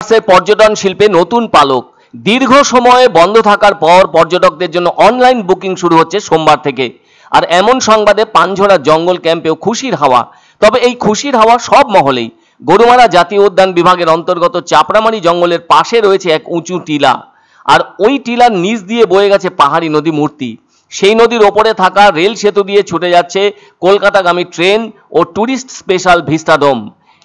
পর্যটন শিল্পে নতুন পালক। দীর্ঘ সময়ে বন্ধ থাকার পর পর্যটকদের জন্য অনলাইন বুকিং শুরু হচ্ছে সোমবার থেকে। আর এমন সংবাদে পানঝরা জঙ্গল ক্যাম্পেও খুশির হাওয়া। তবে এই খুশির হাওয়া সব মহলেই। গরুমারা জাতীয় উদ্যান বিভাগের অন্তর্গত চাপড়ামারি জঙ্গলের পাশে রয়েছে এক উঁচু টিলা, আর ওই টিলার নিচ দিয়ে বয়ে গেছে পাহাড়ি নদী মূর্তি। সেই নদীর ওপরে থাকা রেল সেতু দিয়ে ছুটে যাচ্ছে কলকাতাগামী ট্রেন ও ট্যুরিস্ট স্পেশাল ভিস্টাডোম।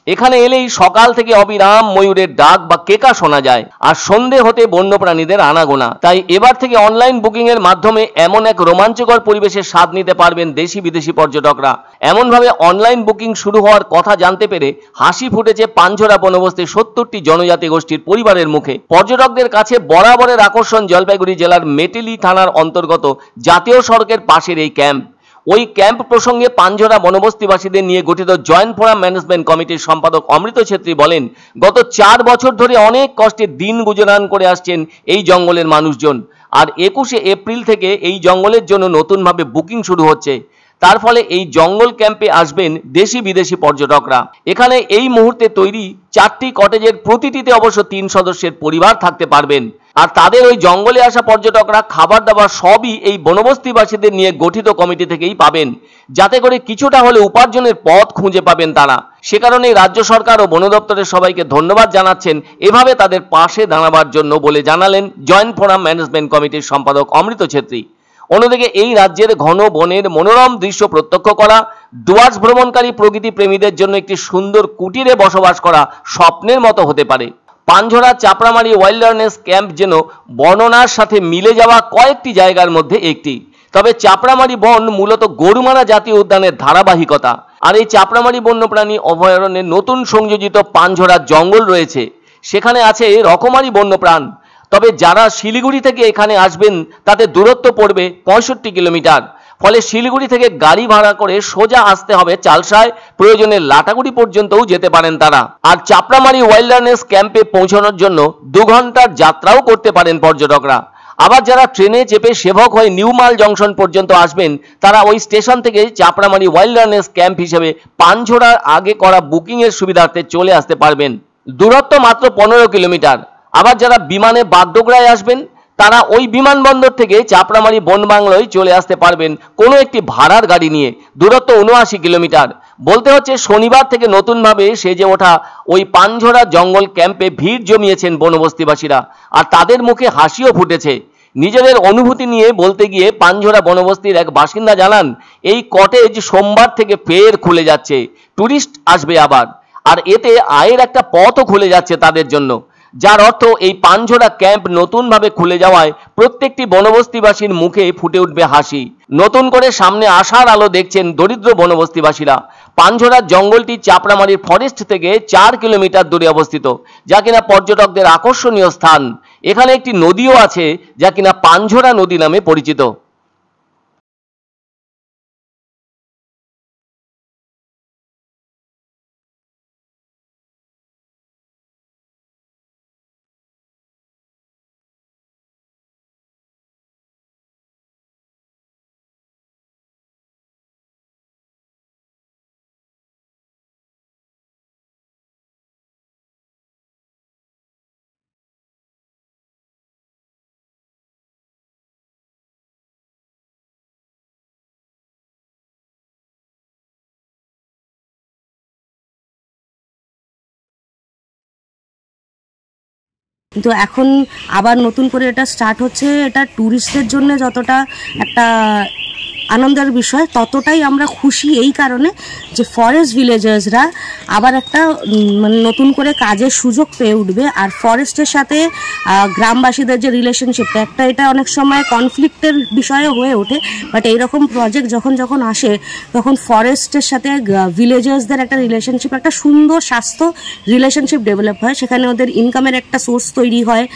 এখানে এলেই সকাল থেকে অবিরাম ময়ূরের ডাক বা কেকা শোনা যায়, আর সন্ধে হতে বন্যপ্রাণীদের আনাগোনা। তাই এবার থেকে অনলাইন বুকিং এর মাধ্যমে এমন এক রোমাঞ্চকর পরিবেশের স্বাদ নিতে পারবেন দেশি বিদেশি পর্যটকরা। এমনভাবে অনলাইন বুকিং শুরু হওয়ার কথা জানতে পেরে হাসি ফুটেছে পানঝরা বনবস্তির ৭০টি জনজাতি গোষ্ঠীর পরিবারের মুখে। পর্যটকদের কাছে বরাবরের আকর্ষণ জলপাইগুড়ি জেলার মেটেলি থানার অন্তর্গত জাতীয় সড়কের পাশের এই ক্যাম্প। ওই ক্যাম্প প্রসঙ্গে পানঝরা বনবস্তিবাসীদের নিয়ে গঠিত জয়েন্ট ফোরাম ম্যানেজমেন্ট কমিটির সম্পাদক অমৃত ছেত্রী বলেন, গত ৪ বছর ধরে অনেক কষ্টে দিন গুজরান করে আসছেন এই জঙ্গলের মানুষজন। আর ২১শে এপ্রিল থেকে এই জঙ্গলের জন্য নতুনভাবে বুকিং শুরু হচ্ছে। তার ফলে এই জঙ্গল ক্যাম্পে আসবেন দেশি বিদেশি পর্যটকরা। এখানে এই মুহূর্তে তৈরি ৪টি কটেজের প্রতিটিতে অবশ্য ৩ সদস্যের পরিবার থাকতে পারবেন। আর তাদের ওই জঙ্গলে আসা পর্যটকরা খাবার দাবার সবই এই বনবস্তিবাসীদের নিয়ে গঠিত কমিটি থেকেই পাবেন, যাতে করে কিছুটা হলে উপার্জনের পথ খুঁজে পাবেন তারা। সে কারণে রাজ্য সরকার ও বন দপ্তরের সবাইকে ধন্যবাদ জানাচ্ছেন এভাবে তাদের পাশে দাঁড়াবার জন্য বলে জানালেন জয়েন্ট ফোরাম ম্যানেজমেন্ট কমিটির সম্পাদক অমৃত ছেত্রী। অন্যদিকে এই রাজ্যের ঘন বনের মনোরম দৃশ্য প্রত্যক্ষ করা, ডুয়ার্স ভ্রমণকারী প্রকৃতি প্রেমীদের জন্য একটি সুন্দর কুটিরে বসবাস করা স্বপ্নের মতো হতে পারে। পানঝরা চাপড়ামারি ওয়াইল্ডারনেস ক্যাম্প যেন বর্ণনার সাথে মিলে যাওয়া কয়েকটি জায়গার মধ্যে একটি। তবে চাপড়ামারি বন মূলত গরুমারা জাতীয় উদ্যানের ধারাবাহিকতা। আর এই চাপড়ামারি বন্যপ্রাণী অভয়ারণ্যের নতুন সংযোজিত পানঝরা জঙ্গল রয়েছে, সেখানে আছে রকমারি বন্যপ্রাণ। তবে যারা শিলিগুড়ি থেকে এখানে আসবেন তাতে দূরত্ব পড়বে ৬৫ কিলোমিটার। ফলে শিলিগুড়ি থেকে গাড়ি ভাড়া করে সোজা আসতে হবে চালসায়, প্রয়োজনে লাটাগুড়ি পর্যন্তও যেতে পারেন তারা। আর চাপড়ামারি ওয়াইল্ডারনেস ক্যাম্পে পৌঁছানোর জন্য ২ ঘন্টার যাত্রাও করতে পারেন পর্যটকরা। আবার যারা ট্রেনে চেপে সেবক হয়ে নিউমাল জংশন পর্যন্ত আসবেন, তারা ওই স্টেশন থেকে চাপড়ামারি ওয়াইল্ডারনেস ক্যাম্প হিসেবে পানঝরার আগে করা বুকিং এর সুবিধার্থে চলে আসতে পারবেন। দূরত্ব মাত্র ১৫ কিলোমিটার। আবার যারা বিমানে বাগডোগরায় আসবেন, তারা ওই বিমানবন্দর থেকে চাপড়ামারি বনবাংলোয় চলে আসতে পারবেন কোনো একটি ভাড়ার গাড়ি নিয়ে। দূরত্ব ৭৯ কিলোমিটার। বলতে হচ্ছে শনিবার থেকে নতুনভাবে সেজে ওঠা ওই পানঝরা জঙ্গল ক্যাম্পে ভিড় জমিয়েছেন বনবস্তিবাসীরা, আর তাদের মুখে হাসিও ফুটেছে। নিজেদের অনুভূতি নিয়ে বলতে গিয়ে পানঝরা বনবস্তির এক বাসিন্দা জানান, এই কটেজ সোমবার থেকে ফের খুলে যাচ্ছে, টুরিস্ট আসবে আবার, আর এতে আয়ের একটা পথও খুলে যাচ্ছে তাদের জন্য। যার অর্থ এই পানঝরা ক্যাম্প নতুনভাবে খুলে যাওয়ায় প্রত্যেকটি বনবস্তিবাসীর মুখে ফুটে উঠবে হাসি। নতুন করে সামনে আশার আলো দেখছেন দরিদ্র বনবস্তিবাসীরা। পানঝরার জঙ্গলটি চাপড়ামারির ফরেস্ট থেকে ৪ কিলোমিটার দূরে অবস্থিত, যা কিনা পর্যটকদের আকর্ষণীয় স্থান। এখানে একটি নদীও আছে, যা কিনা পানঝরা নদী নামে পরিচিত। কিন্তু এখন আবার নতুন করে এটা স্টার্ট হচ্ছে। এটা ট্যুরিস্টদের জন্য যতটা একটা আনন্দের বিষয়, ততটাই আমরা খুশি এই কারণে যে ফরেস্ট ভিলেজার্সরা আবার একটা মানে নতুন করে কাজের সুযোগ পেয়ে উঠবে। আর ফরেস্টের সাথে গ্রামবাসীদের যে রিলেশনশিপটা, একটা এটা অনেক সময় কনফ্লিক্টের বিষয়ে হয়ে ওঠে, বাট এইরকম প্রজেক্ট যখন আসে, তখন ফরেস্টের সাথে ভিলেজার্সদের একটা রিলেশনশিপ, একটা সুন্দর স্বাস্থ্য রিলেশনশিপ ডেভেলপ হয়। সেখানে ওদের ইনকামের একটা সোর্স তৈরি হয়।